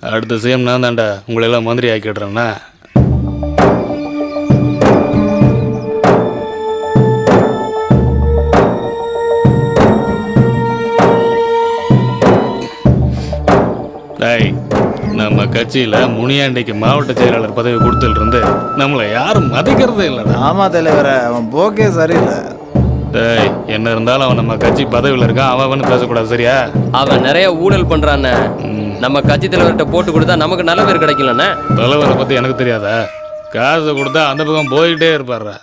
அடுத்த சிஎம் நான் தான்டா உங்களை எல்லாம் மந்திரி ஆக்கிடுறேன்னா. நம்ம கட்சியில முனியாண்டிக்கு மாவட்ட செயலாளர் பதவி கொடுத்துட்டு இருந்து நம்மளை யாரும் மதிக்கிறதே இல்லடா. ஆமா தலைவர, அவன் போக்கே சரியில்லை. என்ன இருந்தாலும் அவன் நம்ம கட்சி பதவியில் இருக்கான், அவன் பேசக்கூடாது சரியா? அவன் நிறைய ஊழல் பண்றானே. நம்ம கட்சி தலைவர்கிட்ட போட்டு கொடுத்தா நமக்கு நல்ல பேர் கிடைக்கலண்ணே. தலைவரை பத்தி எனக்கு தெரியாதா? காசு கொடுத்தா அந்த பக்கம் போயிட்டே இருப்பாரா.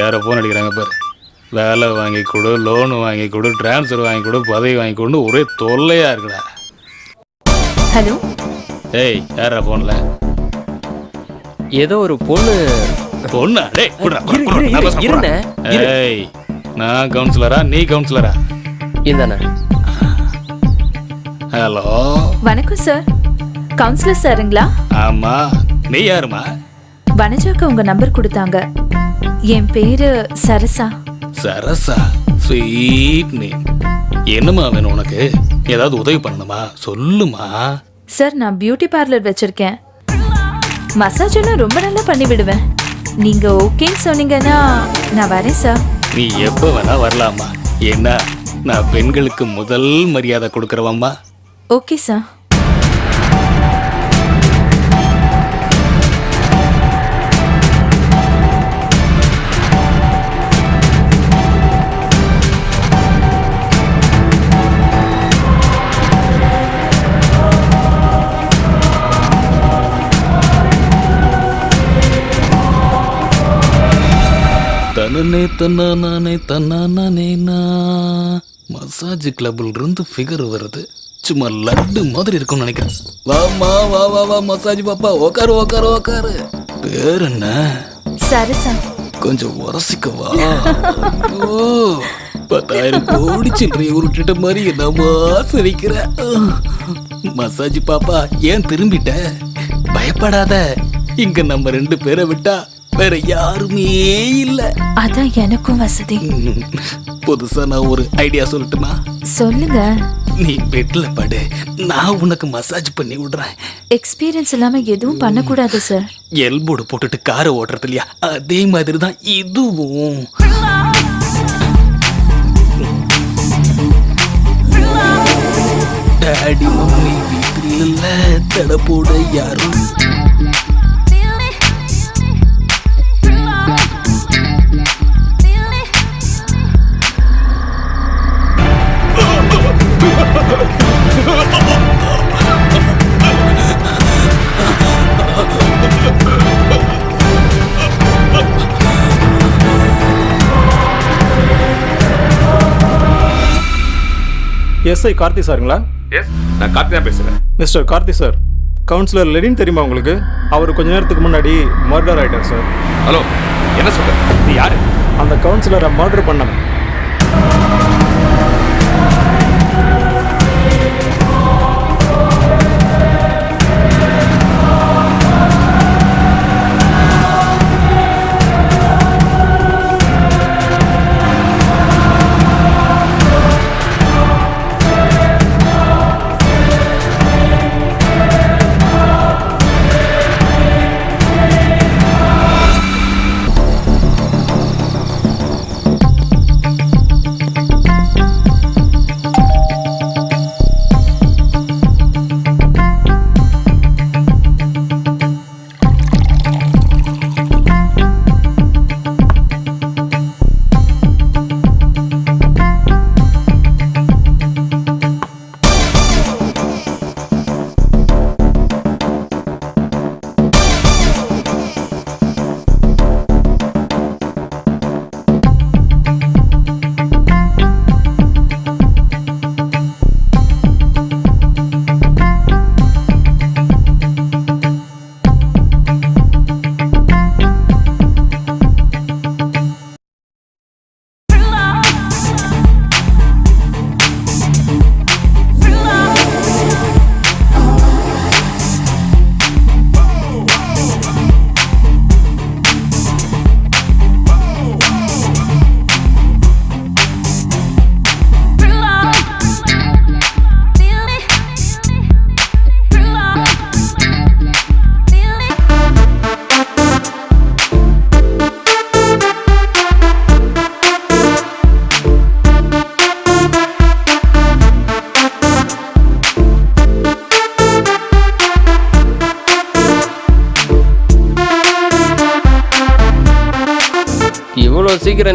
யாரோ போன் அடிக்கிறாங்க பாரு. வேலை வாங்கி கொடு, லோனு வாங்கி கொடு, டிரான்ஸ்ஃபர் வாங்கி கொடு, பதவி வாங்கி கொடு, ஒரே தொல்லையா இருக்குடா. ஹலோ. யாரா போன்ல? ஏதோ ஒரு பொண்ணு. பொண்ணா? நான் கவுன்சிலரா, நீ கவுன்சிலரா? இந்தானே. ஹலோ. வணக்கம் சார். கவுன்சிலர் சாருங்களா? ஆமா. நீ யாருமா? வனஜாக்கு உங்க நம்பர் கொடுத்தாங்க. என் பேரு சரசா. சரசா? Sweet name. என்னமா வேணும் உனக்கு? ஏதாவது உதவி பண்ணணுமா? சொல்லுமா. சார், நான் பியூட்டி பார்லர் வச்சிருக்கேன். மசாஜ் எல்லாம் ரொம்ப நல்லா பண்ணி விடுவேன். நீங்க ஓகேன்னு சொன்னீங்கன்னா நான் வரேன் சார். நீ எப்ப வேணா வரலாமா. ஏன்னா நான் பெண்களுக்கு முதல் மரியாதை கொடுக்கறவம்மா. Okay sir. மசாஜ் கிளப்ல இருந்து ஃபிகர் வருது. சும்மா லட்டு மாதிரி இருக்கும்னு நினைக்கிறேன். வாமா, வா வா வா மசாஜ் பாப்பா, உக்காரு உக்காரு உக்காரு. பேர் என்ன? சரசா. கொஞ்சம் உரசிக்கவா. 10,000 கோடி சில்லறை உருட்டிட்ட மாதிரி என்னமா சிரிக்கிற. மசாஜ் பாப்பா, ஏன் திரும்பிட்ட? பயப்படாத, இங்க நம்ம 2 பேரை விட்டா வேற யாருமே இல்ல. அதான் எனக்கும் வசதி. புதுசா நான் ஒரு ஐடியா சொல்லட்டுமா? சொல்லுங்க. நீ பெட்ல படு, நான் உனக்கு மசாஜ் பண்ணி விடுறேன். எக்ஸ்பீரியன்ஸ் இல்லாம எதுவும் பண்ணக்கூடாது சார். எல்போர்டு போட்டுட்டு காரை ஓட்டுறது இல்லையா, அதே மாதிரி தான் இதுவும். டாடி மம்மி வீட்டில் இல்ல, தட போட யாரும். எஸ்ஐ கார்த்தி சாருங்களா? எஸ், நான் கார்த்தி தான் பேசுகிறேன். Mister Karthi sir, councillor Lenin தெரியுமா உங்களுக்கு? அவர் கொஞ்ச நேரத்துக்கு முன்னாடி மர்டர் ஆயிட்டார் சார். ஹலோ, என்ன சொல்ற? நீ யாரு? அந்த கவுன்சிலரை மர்டர் பண்ணவன்.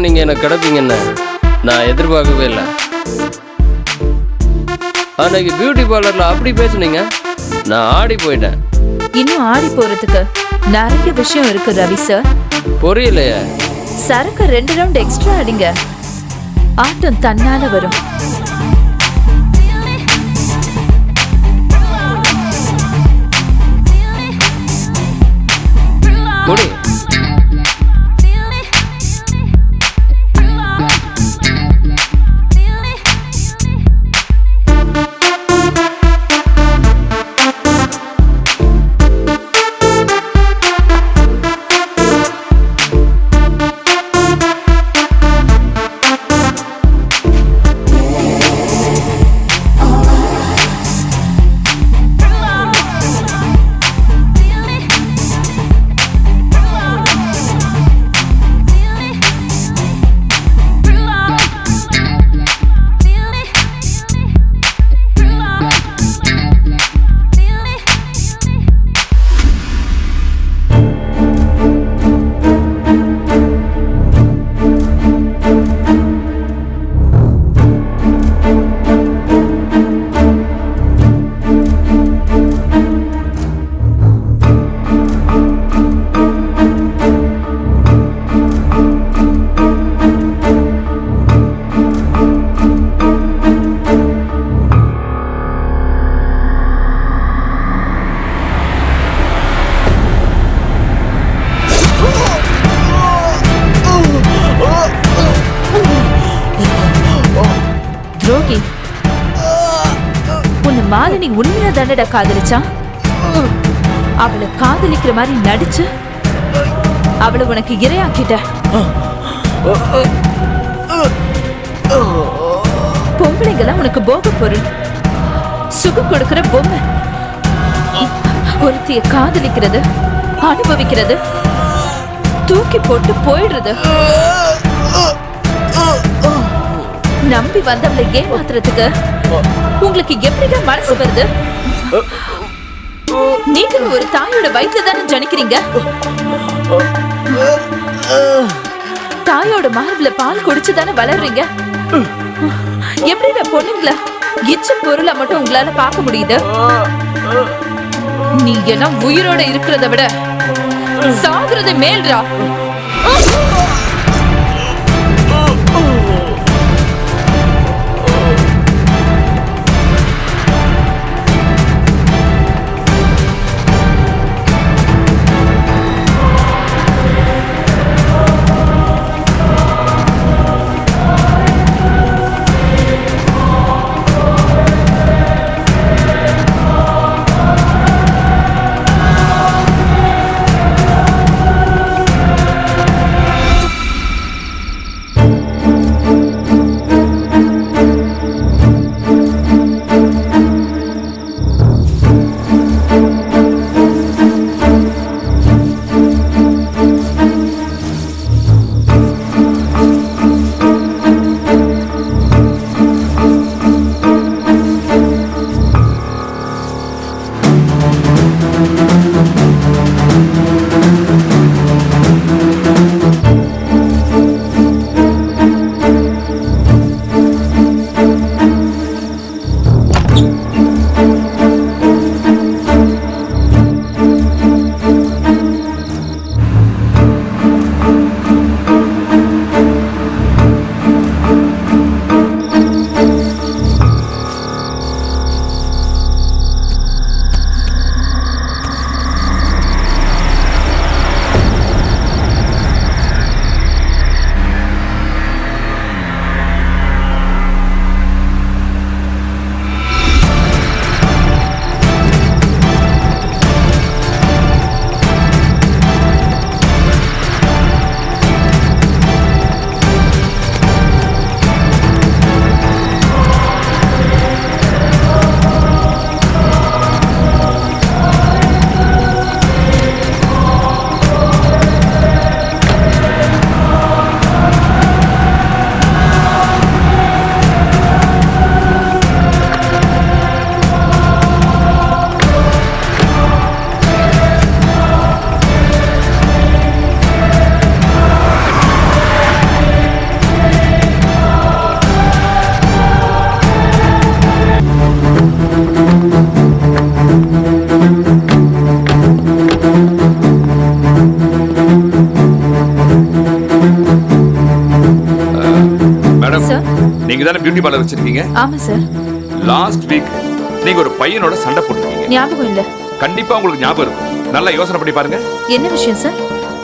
நீங்க எனக்கு கிடைப்பீங்கன்னு நான் எதிர்பார்க்கவே இல்லை. அன்னைக்கு பியூட்டி பார்லர்ல அப்படி பேசுனீங்க, நான் ஆடி போயிட்டேன். இன்னும் ஆடி போறதுக்கு நிறைய விஷயம் இருக்கு ரவி சார். புரியலையே. சரக்கு 2 ரவுண்ட் எக்ஸ்ட்ரா அடிங்க, ஆட்டம் தன்னால வரும். குடி. துரோகி, உன்னை மாலினி உண்மையா தானடா காதலிச்சா? அவளை காதலிக்கிற மாதிரி நடிச்சு அவளை உனக்கு இரையாக்கிட்ட. பொம்பளைங்கெல்லாம் உனக்கு போக பொருள், சுகம் கொடுக்கிற பொம்மை. ஒருத்திய காதலிக்கிறது, அனுபவிக்கிறது, தூக்கி போட்டு போயிடுறது. நம்பி வந்தவளை ஏமாத்துறதுக்கு உங்களுக்கு எப்படிதான் மனசு வருது? நீங்க ஒரு தாயோட வயிற்றுல தானே ஜனிக்கிறீங்க. தாயோட மார்புல பால் குடிச்சுதானே வளர்றீங்க. எப்படிடா பொண்ணுங்கள இச்ச பொருளை மட்டும் உங்களால பார்க்க முடியுது? நீ எல்லாம் உயிரோட இருக்கிறத விட சாகுறது மேல்ரா. நீங்க தானே பியூட்டி பார்லர் வச்சிருக்கீங்க? ஆமா சார். லாஸ்ட் வீக் நீங்க ஒரு பையனோட சண்டை போட்டுருக்கீங்க. ஞாபகம் இல்ல. கண்டிப்பா உங்களுக்கு ஞாபகம் இருக்கும். நல்லா யோசனை பண்ணி பாருங்க. என்ன விஷயம் சார்?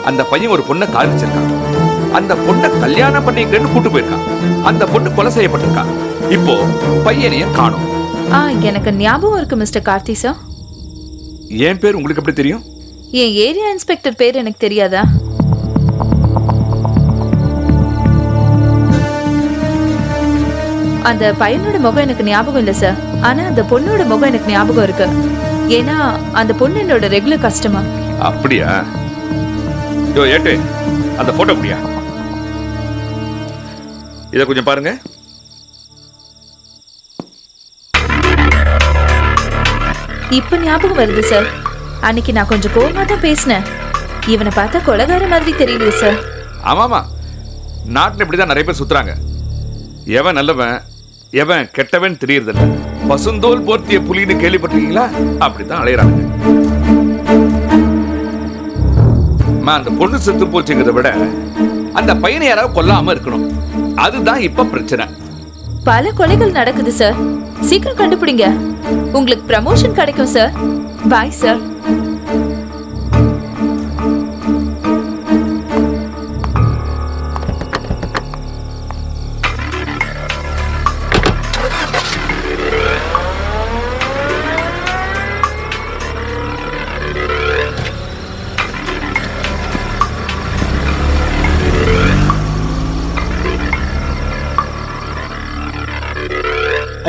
அந்த பையன் ஒரு பொண்ணை காதலிச்சிருக்கான். அந்த பொண்ணை கல்யாணம் பண்ணிக்கிறேன்னு கூட்டு போயிருக்கான். அந்த பொண்ணு கொலை செய்யப்பட்டிருக்கான். இப்போ பையனையும் காணோம். எனக்கு ஞாபகம் இருக்கு மிஸ்டர் கார்த்தி சார். என் பேர் உங்களுக்கு எப்படி தெரியும்? என் ஏரியா இன்ஸ்பெக்டர் பேர் எனக்கு தெரியாதா? அந்த பையனோட முகம் எனக்கு ஞாபகம் இல்ல சார். ஆனா அந்த பொண்ணோட முகம் எனக்கு ஞாபகம் இருக்கு. ஏன்னா அந்த பொண்ணு என்னோட ரெகுலர் கஸ்டமர். அப்படியா? யோ ஏட்டு, அந்த போட்டோ அப்படியா? இத கொஞ்சம் பாருங்க. இப்ப ஞாபகம் வருது சார். அன்னைக்கு நான் கொஞ்சம் கோவமா தான் பேசினேன். இவனை பார்த்தா கொலைகார மாதிரி தெரியலையே சார். ஆமாமா, நாட்டுல இப்படிதான் நிறைய பேர் சுத்துறாங்க. எவன் நல்லவன் எவன் கெட்டவன் தெரியறதில்ல. பசுந்தோல் போர்த்திய புலின்னு கேள்விப்பட்டிருக்கீங்களா? அப்படித்தான் அலையறாங்க. அந்த பொண்ணு செத்து போச்சுங்கிறத விட அந்த பையனை யாராவது கொல்லாம இருக்கணும். அதுதான் இப்ப பிரச்சனை. பல கொலைகள் நடக்குது சார். சீக்கிரம் கண்டுபிடிங்க. உங்களுக்கு ப்ரமோஷன் கிடைக்கும் சார். Bye sir.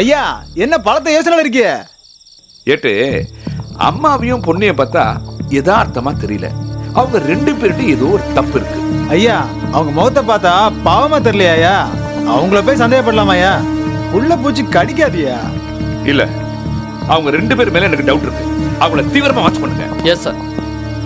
ஐயா, என்ன பழத்தை யோசனை இருக்கிய? ஏட்டு, அம்மாவையும் பொண்ணையும் பார்த்தா யதார்த்தமா தெரியல. அவங்க ரெண்டு பேர்கிட்ட ஏதோ ஒரு தப்பு இருக்கு. ஐயா, அவங்க முகத்தை பார்த்தா பாவமா தெரியலையா? அவங்கள போய் சந்தேகப்படலாமாயா? உள்ள பூச்சி கடிக்காதியா? இல்ல, அவங்க ரெண்டு பேர் மேல எனக்கு டவுட் இருக்கு. அவங்கள தீவிரமா வாட்ச் பண்ணுங்க. Yes sir.